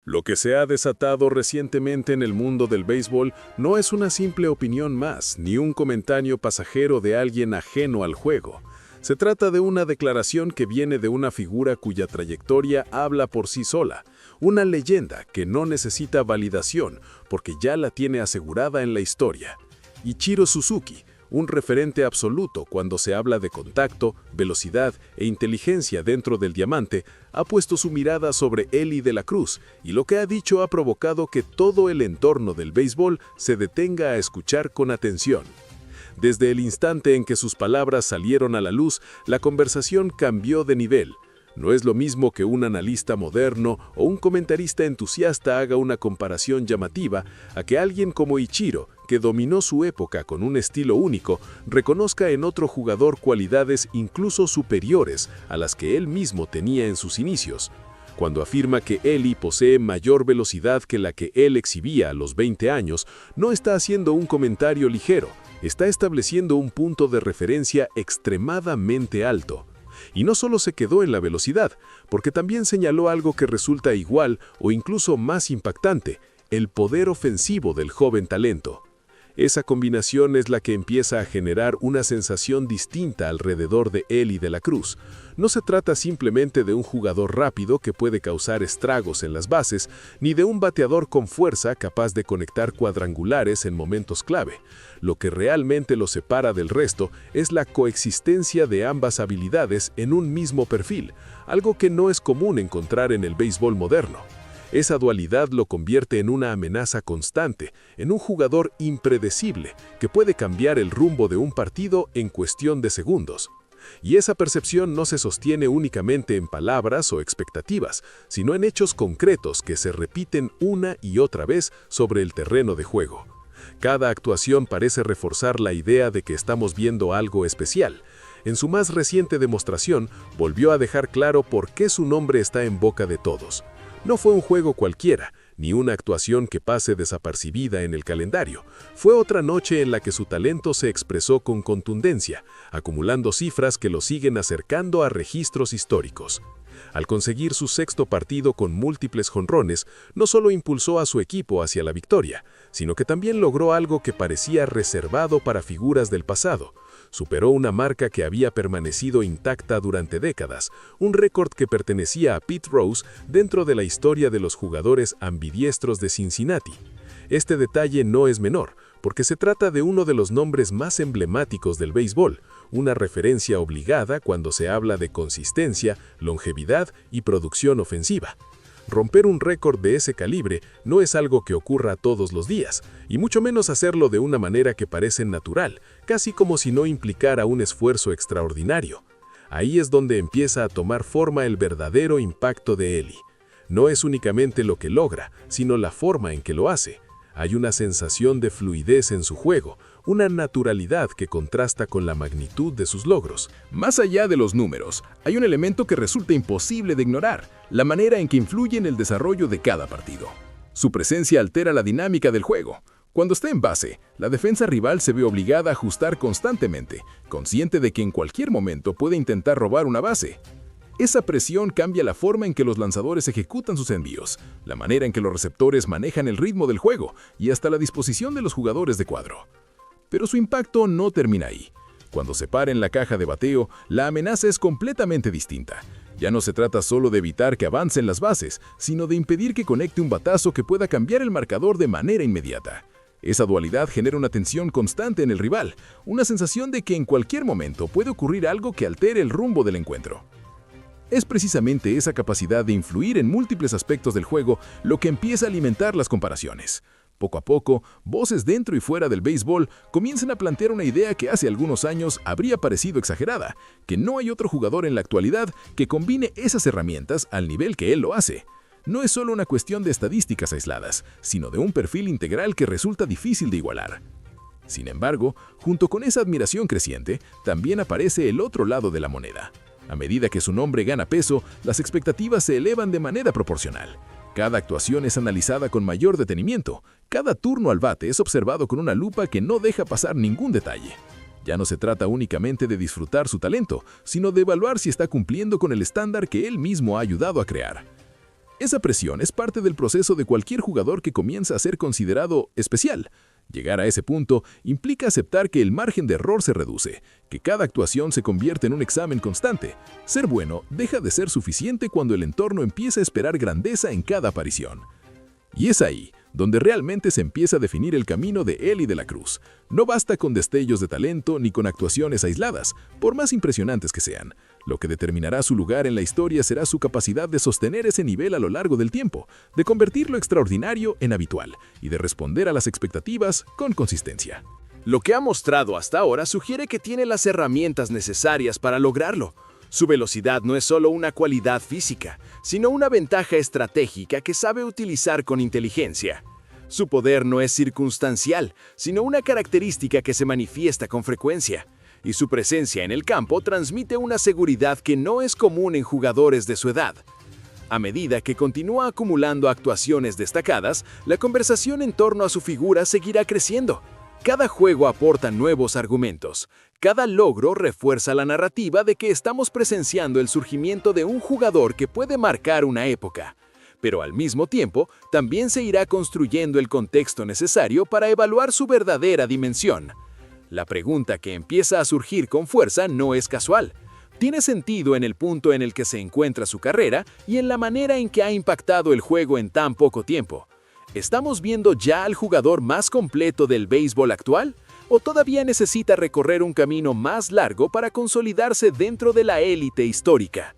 Lo que se ha desatado recientemente en el mundo del béisbol no es una simple opinión más, ni un comentario pasajero de alguien ajeno al juego. Se trata de una declaración que viene de una figura cuya trayectoria habla por sí sola, una leyenda que no necesita validación porque ya la tiene asegurada en la historia. Ichiro Suzuki, un referente absoluto cuando se habla de contacto, velocidad e inteligencia dentro del diamante, ha puesto su mirada sobre Elly de la Cruz y lo que ha dicho ha provocado que todo el entorno del béisbol se detenga a escuchar con atención. Desde el instante en que sus palabras salieron a la luz, la conversación cambió de nivel. No es lo mismo que un analista moderno o un comentarista entusiasta haga una comparación llamativa a que alguien como Ichiro, que dominó su época con un estilo único, reconozca en otro jugador cualidades incluso superiores a las que él mismo tenía en sus inicios. Cuando afirma que Elly posee mayor velocidad que la que él exhibía a los 20 años, no está haciendo un comentario ligero, está estableciendo un punto de referencia extremadamente alto. Y no solo se quedó en la velocidad, porque también señaló algo que resulta igual o incluso más impactante, el poder ofensivo del joven talento. Esa combinación es la que empieza a generar una sensación distinta alrededor de Elly de la Cruz. No se trata simplemente de un jugador rápido que puede causar estragos en las bases, ni de un bateador con fuerza capaz de conectar cuadrangulares en momentos clave. Lo que realmente lo separa del resto es la coexistencia de ambas habilidades en un mismo perfil, algo que no es común encontrar en el béisbol moderno. Esa dualidad lo convierte en una amenaza constante, en un jugador impredecible que puede cambiar el rumbo de un partido en cuestión de segundos. Y esa percepción no se sostiene únicamente en palabras o expectativas, sino en hechos concretos que se repiten una y otra vez sobre el terreno de juego. Cada actuación parece reforzar la idea de que estamos viendo algo especial. En su más reciente demostración, volvió a dejar claro por qué su nombre está en boca de todos. No fue un juego cualquiera, ni una actuación que pase desapercibida en el calendario. Fue otra noche en la que su talento se expresó con contundencia, acumulando cifras que lo siguen acercando a registros históricos. Al conseguir su sexto partido con múltiples jonrones, no solo impulsó a su equipo hacia la victoria, sino que también logró algo que parecía reservado para figuras del pasado. Superó una marca que había permanecido intacta durante décadas, un récord que pertenecía a Pete Rose dentro de la historia de los jugadores ambidiestros de Cincinnati. Este detalle no es menor, porque se trata de uno de los nombres más emblemáticos del béisbol, una referencia obligada cuando se habla de consistencia, longevidad y producción ofensiva. Romper un récord de ese calibre no es algo que ocurra todos los días, y mucho menos hacerlo de una manera que parece natural, casi como si no implicara un esfuerzo extraordinario. Ahí es donde empieza a tomar forma el verdadero impacto de Elly. No es únicamente lo que logra, sino la forma en que lo hace. Hay una sensación de fluidez en su juego, una naturalidad que contrasta con la magnitud de sus logros. Más allá de los números, hay un elemento que resulta imposible de ignorar, la manera en que influye en el desarrollo de cada partido. Su presencia altera la dinámica del juego. Cuando está en base, la defensa rival se ve obligada a ajustar constantemente, consciente de que en cualquier momento puede intentar robar una base. Esa presión cambia la forma en que los lanzadores ejecutan sus envíos, la manera en que los receptores manejan el ritmo del juego y hasta la disposición de los jugadores de cuadro. Pero su impacto no termina ahí. Cuando se para en la caja de bateo, la amenaza es completamente distinta. Ya no se trata solo de evitar que avancen las bases, sino de impedir que conecte un batazo que pueda cambiar el marcador de manera inmediata. Esa dualidad genera una tensión constante en el rival, una sensación de que en cualquier momento puede ocurrir algo que altere el rumbo del encuentro. Es precisamente esa capacidad de influir en múltiples aspectos del juego lo que empieza a alimentar las comparaciones. Poco a poco, voces dentro y fuera del béisbol comienzan a plantear una idea que hace algunos años habría parecido exagerada, que no hay otro jugador en la actualidad que combine esas herramientas al nivel que él lo hace. No es solo una cuestión de estadísticas aisladas, sino de un perfil integral que resulta difícil de igualar. Sin embargo, junto con esa admiración creciente, también aparece el otro lado de la moneda. A medida que su nombre gana peso, las expectativas se elevan de manera proporcional. Cada actuación es analizada con mayor detenimiento. Cada turno al bate es observado con una lupa que no deja pasar ningún detalle. Ya no se trata únicamente de disfrutar su talento, sino de evaluar si está cumpliendo con el estándar que él mismo ha ayudado a crear. Esa presión es parte del proceso de cualquier jugador que comienza a ser considerado especial. Llegar a ese punto implica aceptar que el margen de error se reduce, que cada actuación se convierte en un examen constante. Ser bueno deja de ser suficiente cuando el entorno empieza a esperar grandeza en cada aparición. Y es ahí donde realmente se empieza a definir el camino de Ellie de la Cruz. No basta con destellos de talento ni con actuaciones aisladas, por más impresionantes que sean. Lo que determinará su lugar en la historia será su capacidad de sostener ese nivel a lo largo del tiempo, de convertir lo extraordinario en habitual y de responder a las expectativas con consistencia. Lo que ha mostrado hasta ahora sugiere que tiene las herramientas necesarias para lograrlo. Su velocidad no es solo una cualidad física, sino una ventaja estratégica que sabe utilizar con inteligencia. Su poder no es circunstancial, sino una característica que se manifiesta con frecuencia. Y su presencia en el campo transmite una seguridad que no es común en jugadores de su edad. A medida que continúa acumulando actuaciones destacadas, la conversación en torno a su figura seguirá creciendo. Cada juego aporta nuevos argumentos. Cada logro refuerza la narrativa de que estamos presenciando el surgimiento de un jugador que puede marcar una época. Pero al mismo tiempo, también se irá construyendo el contexto necesario para evaluar su verdadera dimensión. La pregunta que empieza a surgir con fuerza no es casual. Tiene sentido en el punto en el que se encuentra su carrera y en la manera en que ha impactado el juego en tan poco tiempo. ¿Estamos viendo ya al jugador más completo del béisbol actual? ¿O todavía necesita recorrer un camino más largo para consolidarse dentro de la élite histórica?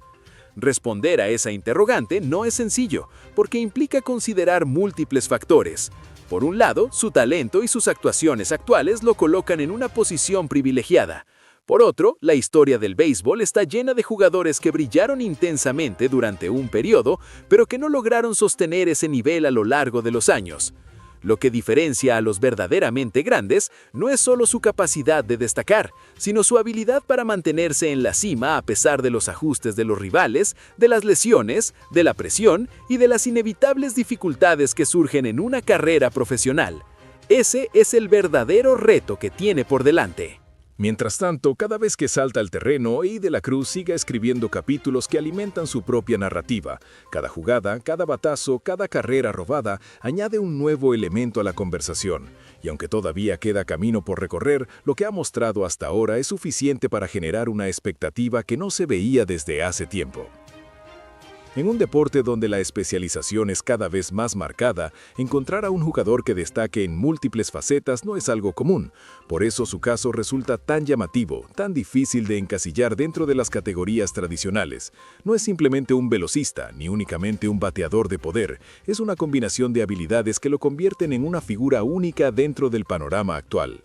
Responder a esa interrogante no es sencillo, porque implica considerar múltiples factores. Por un lado, su talento y sus actuaciones actuales lo colocan en una posición privilegiada. Por otro, la historia del béisbol está llena de jugadores que brillaron intensamente durante un periodo, pero que no lograron sostener ese nivel a lo largo de los años. Lo que diferencia a los verdaderamente grandes no es solo su capacidad de destacar, sino su habilidad para mantenerse en la cima a pesar de los ajustes de los rivales, de las lesiones, de la presión y de las inevitables dificultades que surgen en una carrera profesional. Ese es el verdadero reto que tiene por delante. Mientras tanto, cada vez que salta al terreno, Ellie de la Cruz sigue escribiendo capítulos que alimentan su propia narrativa. Cada jugada, cada batazo, cada carrera robada añade un nuevo elemento a la conversación. Y aunque todavía queda camino por recorrer, lo que ha mostrado hasta ahora es suficiente para generar una expectativa que no se veía desde hace tiempo. En un deporte donde la especialización es cada vez más marcada, encontrar a un jugador que destaque en múltiples facetas no es algo común. Por eso su caso resulta tan llamativo, tan difícil de encasillar dentro de las categorías tradicionales. No es simplemente un velocista, ni únicamente un bateador de poder. Es una combinación de habilidades que lo convierten en una figura única dentro del panorama actual.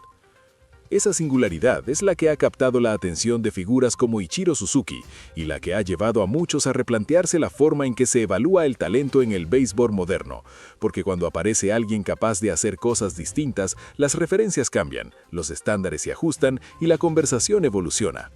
Esa singularidad es la que ha captado la atención de figuras como Ichiro Suzuki y la que ha llevado a muchos a replantearse la forma en que se evalúa el talento en el béisbol moderno, porque cuando aparece alguien capaz de hacer cosas distintas, las referencias cambian, los estándares se ajustan y la conversación evoluciona.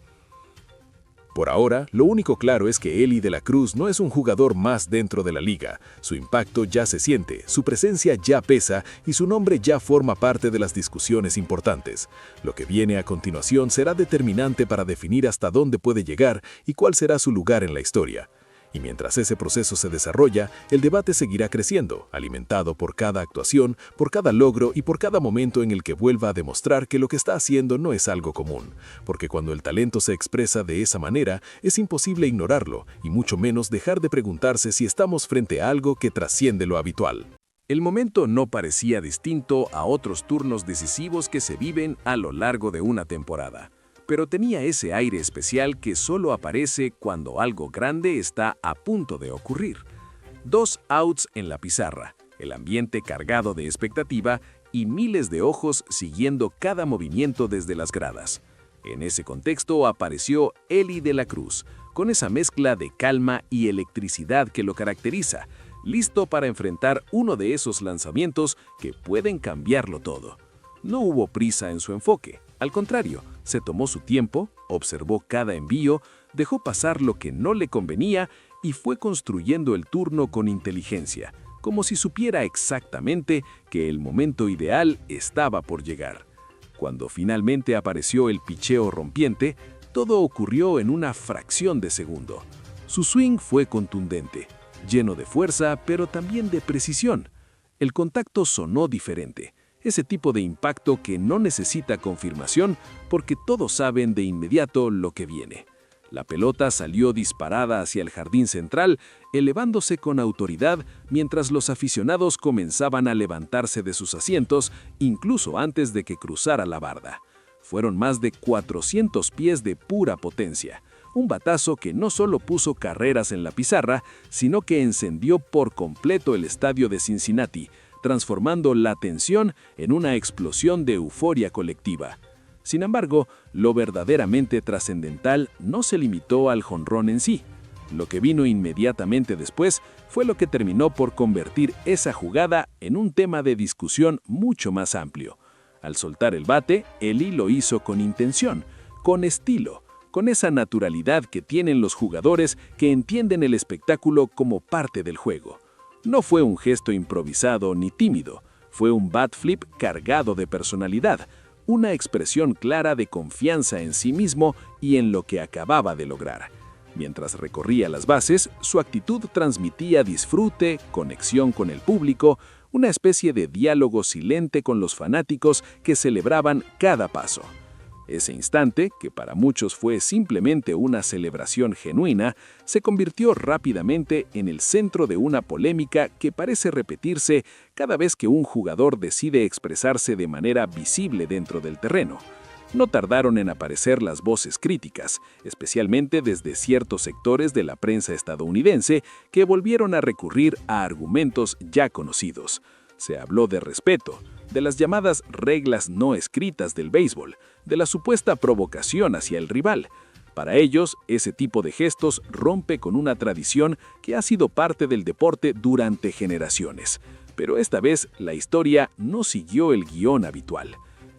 Por ahora, lo único claro es que Ellie de la Cruz no es un jugador más dentro de la liga. Su impacto ya se siente, su presencia ya pesa y su nombre ya forma parte de las discusiones importantes. Lo que viene a continuación será determinante para definir hasta dónde puede llegar y cuál será su lugar en la historia. Y mientras ese proceso se desarrolla, el debate seguirá creciendo, alimentado por cada actuación, por cada logro y por cada momento en el que vuelva a demostrar que lo que está haciendo no es algo común. Porque cuando el talento se expresa de esa manera, es imposible ignorarlo, y mucho menos dejar de preguntarse si estamos frente a algo que trasciende lo habitual. El momento no parecía distinto a otros turnos decisivos que se viven a lo largo de una temporada. Pero tenía ese aire especial que solo aparece cuando algo grande está a punto de ocurrir. 2 outs en la pizarra, el ambiente cargado de expectativa y miles de ojos siguiendo cada movimiento desde las gradas. En ese contexto apareció Ellie de la Cruz, con esa mezcla de calma y electricidad que lo caracteriza, listo para enfrentar uno de esos lanzamientos que pueden cambiarlo todo. No hubo prisa en su enfoque, al contrario, se tomó su tiempo, observó cada envío, dejó pasar lo que no le convenía y fue construyendo el turno con inteligencia, como si supiera exactamente que el momento ideal estaba por llegar. Cuando finalmente apareció el picheo rompiente, todo ocurrió en una fracción de segundo. Su swing fue contundente, lleno de fuerza, pero también de precisión. El contacto sonó diferente, ese tipo de impacto que no necesita confirmación porque todos saben de inmediato lo que viene. La pelota salió disparada hacia el jardín central, elevándose con autoridad mientras los aficionados comenzaban a levantarse de sus asientos, incluso antes de que cruzara la barda. Fueron más de 400 pies de pura potencia, un batazo que no solo puso carreras en la pizarra, sino que encendió por completo el estadio de Cincinnati, transformando la tensión en una explosión de euforia colectiva. Sin embargo, lo verdaderamente trascendental no se limitó al jonrón en sí. Lo que vino inmediatamente después fue lo que terminó por convertir esa jugada en un tema de discusión mucho más amplio. Al soltar el bate, Eli lo hizo con intención, con estilo, con esa naturalidad que tienen los jugadores que entienden el espectáculo como parte del juego. No fue un gesto improvisado ni tímido, fue un bat flip cargado de personalidad, una expresión clara de confianza en sí mismo y en lo que acababa de lograr. Mientras recorría las bases, su actitud transmitía disfrute, conexión con el público, una especie de diálogo silente con los fanáticos que celebraban cada paso. Ese instante, que para muchos fue simplemente una celebración genuina, se convirtió rápidamente en el centro de una polémica que parece repetirse cada vez que un jugador decide expresarse de manera visible dentro del terreno. No tardaron en aparecer las voces críticas, especialmente desde ciertos sectores de la prensa estadounidense que volvieron a recurrir a argumentos ya conocidos. Se habló de respeto, de las llamadas reglas no escritas del béisbol, de la supuesta provocación hacia el rival. Para ellos, ese tipo de gestos rompe con una tradición que ha sido parte del deporte durante generaciones. Pero esta vez la historia no siguió el guión habitual.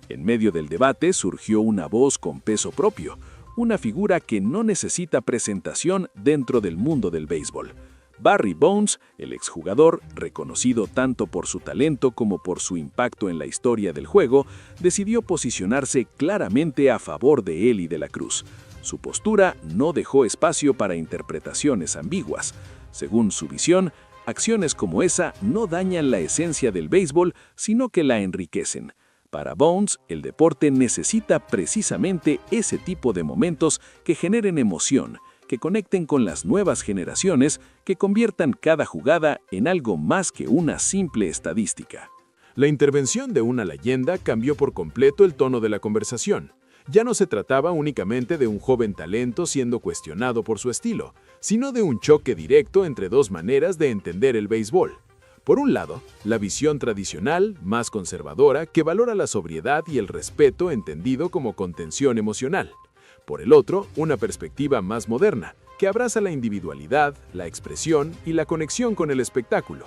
En medio del debate surgió una voz con peso propio, una figura que no necesita presentación dentro del mundo del béisbol. Barry Bonds, el exjugador, reconocido tanto por su talento como por su impacto en la historia del juego, decidió posicionarse claramente a favor de Eli de la Cruz. Su postura no dejó espacio para interpretaciones ambiguas. Según su visión, acciones como esa no dañan la esencia del béisbol, sino que la enriquecen. Para Bonds, el deporte necesita precisamente ese tipo de momentos que generen emoción, que conecten con las nuevas generaciones, que conviertan cada jugada en algo más que una simple estadística. La intervención de una leyenda cambió por completo el tono de la conversación. Ya no se trataba únicamente de un joven talento siendo cuestionado por su estilo, sino de un choque directo entre dos maneras de entender el béisbol. Por un lado, la visión tradicional, más conservadora, que valora la sobriedad y el respeto entendido como contención emocional. Por el otro, una perspectiva más moderna, que abraza la individualidad, la expresión y la conexión con el espectáculo.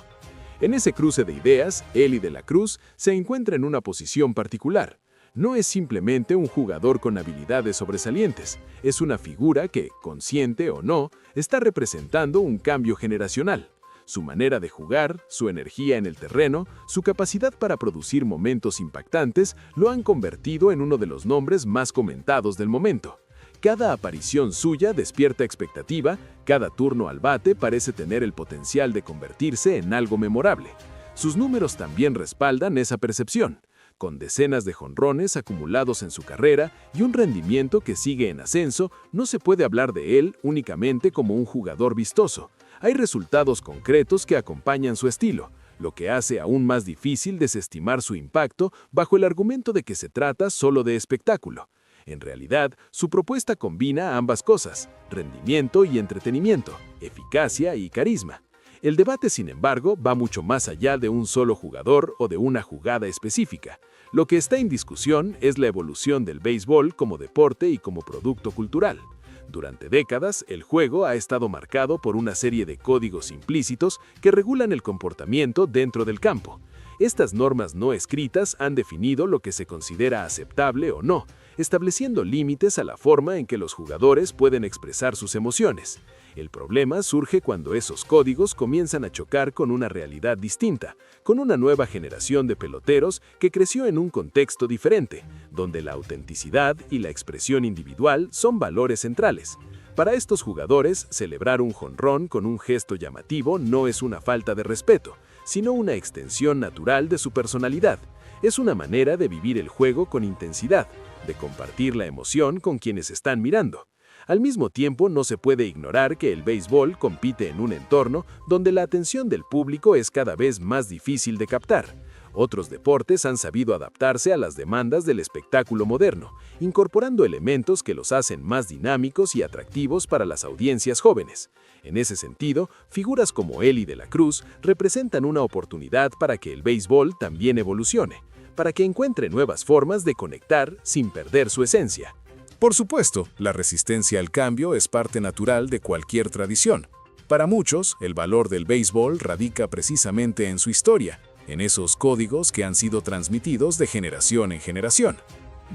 En ese cruce de ideas, Eli de la Cruz se encuentra en una posición particular. No es simplemente un jugador con habilidades sobresalientes, es una figura que, consciente o no, está representando un cambio generacional. Su manera de jugar, su energía en el terreno, su capacidad para producir momentos impactantes lo han convertido en uno de los nombres más comentados del momento. Cada aparición suya despierta expectativa, cada turno al bate parece tener el potencial de convertirse en algo memorable. Sus números también respaldan esa percepción, con decenas de jonrones acumulados en su carrera y un rendimiento que sigue en ascenso. No se puede hablar de él únicamente como un jugador vistoso. Hay resultados concretos que acompañan su estilo, lo que hace aún más difícil desestimar su impacto bajo el argumento de que se trata solo de espectáculo. En realidad, su propuesta combina ambas cosas, rendimiento y entretenimiento, eficacia y carisma. El debate, sin embargo, va mucho más allá de un solo jugador o de una jugada específica. Lo que está en discusión es la evolución del béisbol como deporte y como producto cultural. Durante décadas, el juego ha estado marcado por una serie de códigos implícitos que regulan el comportamiento dentro del campo. Estas normas no escritas han definido lo que se considera aceptable o no, estableciendo límites a la forma en que los jugadores pueden expresar sus emociones. El problema surge cuando esos códigos comienzan a chocar con una realidad distinta, con una nueva generación de peloteros que creció en un contexto diferente, donde la autenticidad y la expresión individual son valores centrales. Para estos jugadores, celebrar un jonrón con un gesto llamativo no es una falta de respeto, sino una extensión natural de su personalidad. Es una manera de vivir el juego con intensidad, de compartir la emoción con quienes están mirando. Al mismo tiempo, no se puede ignorar que el béisbol compite en un entorno donde la atención del público es cada vez más difícil de captar. Otros deportes han sabido adaptarse a las demandas del espectáculo moderno, incorporando elementos que los hacen más dinámicos y atractivos para las audiencias jóvenes. En ese sentido, figuras como Elly de la Cruz representan una oportunidad para que el béisbol también evolucione, para que encuentre nuevas formas de conectar sin perder su esencia. Por supuesto, la resistencia al cambio es parte natural de cualquier tradición. Para muchos, el valor del béisbol radica precisamente en su historia, en esos códigos que han sido transmitidos de generación en generación.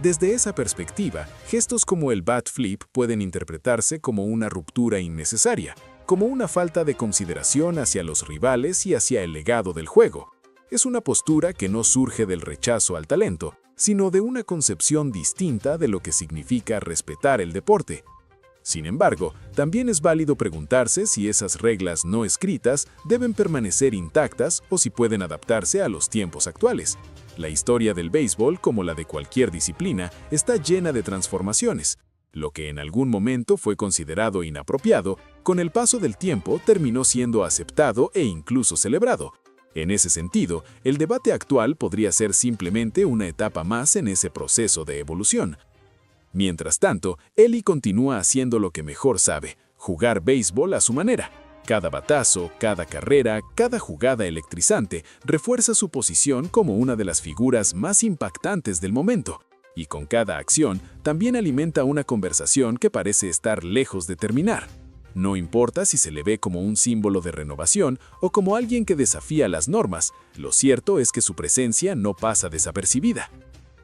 Desde esa perspectiva, gestos como el bat flip pueden interpretarse como una ruptura innecesaria, como una falta de consideración hacia los rivales y hacia el legado del juego. Es una postura que no surge del rechazo al talento, sino de una concepción distinta de lo que significa respetar el deporte. Sin embargo, también es válido preguntarse si esas reglas no escritas deben permanecer intactas o si pueden adaptarse a los tiempos actuales. La historia del béisbol, como la de cualquier disciplina, está llena de transformaciones. Lo que en algún momento fue considerado inapropiado, con el paso del tiempo terminó siendo aceptado e incluso celebrado. En ese sentido, el debate actual podría ser simplemente una etapa más en ese proceso de evolución. Mientras tanto, Elly continúa haciendo lo que mejor sabe, jugar béisbol a su manera. Cada batazo, cada carrera, cada jugada electrizante refuerza su posición como una de las figuras más impactantes del momento. Y con cada acción, también alimenta una conversación que parece estar lejos de terminar. No importa si se le ve como un símbolo de renovación o como alguien que desafía las normas, lo cierto es que su presencia no pasa desapercibida.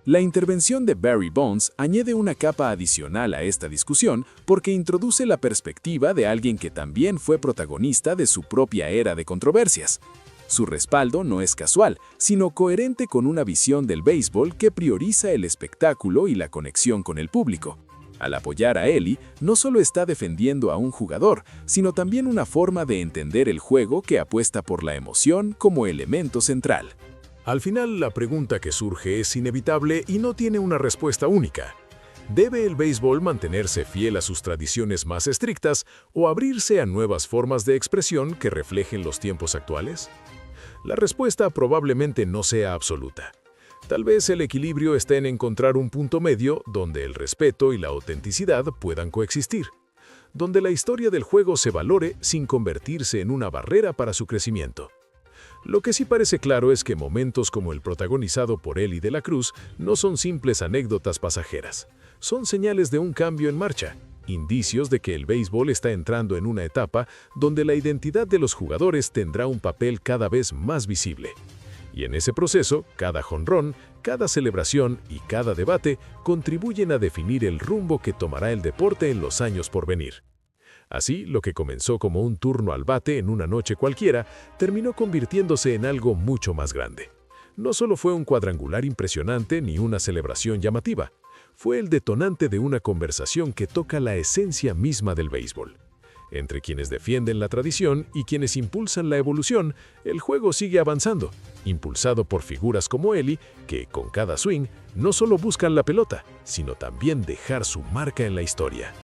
La intervención de Barry Bonds añade una capa adicional a esta discusión porque introduce la perspectiva de alguien que también fue protagonista de su propia era de controversias. Su respaldo no es casual, sino coherente con una visión del béisbol que prioriza el espectáculo y la conexión con el público. Al apoyar a Elly, no solo está defendiendo a un jugador, sino también una forma de entender el juego que apuesta por la emoción como elemento central. Al final, la pregunta que surge es inevitable y no tiene una respuesta única. ¿Debe el béisbol mantenerse fiel a sus tradiciones más estrictas o abrirse a nuevas formas de expresión que reflejen los tiempos actuales? La respuesta probablemente no sea absoluta. Tal vez el equilibrio esté en encontrar un punto medio donde el respeto y la autenticidad puedan coexistir, donde la historia del juego se valore sin convertirse en una barrera para su crecimiento. Lo que sí parece claro es que momentos como el protagonizado por Elly de la Cruz no son simples anécdotas pasajeras. Son señales de un cambio en marcha, indicios de que el béisbol está entrando en una etapa donde la identidad de los jugadores tendrá un papel cada vez más visible. Y en ese proceso, cada jonrón, cada celebración y cada debate contribuyen a definir el rumbo que tomará el deporte en los años por venir. Así, lo que comenzó como un turno al bate en una noche cualquiera, terminó convirtiéndose en algo mucho más grande. No solo fue un cuadrangular impresionante ni una celebración llamativa, fue el detonante de una conversación que toca la esencia misma del béisbol. Entre quienes defienden la tradición y quienes impulsan la evolución, el juego sigue avanzando, impulsado por figuras como Elly, que, con cada swing, no solo buscan la pelota, sino también dejar su marca en la historia.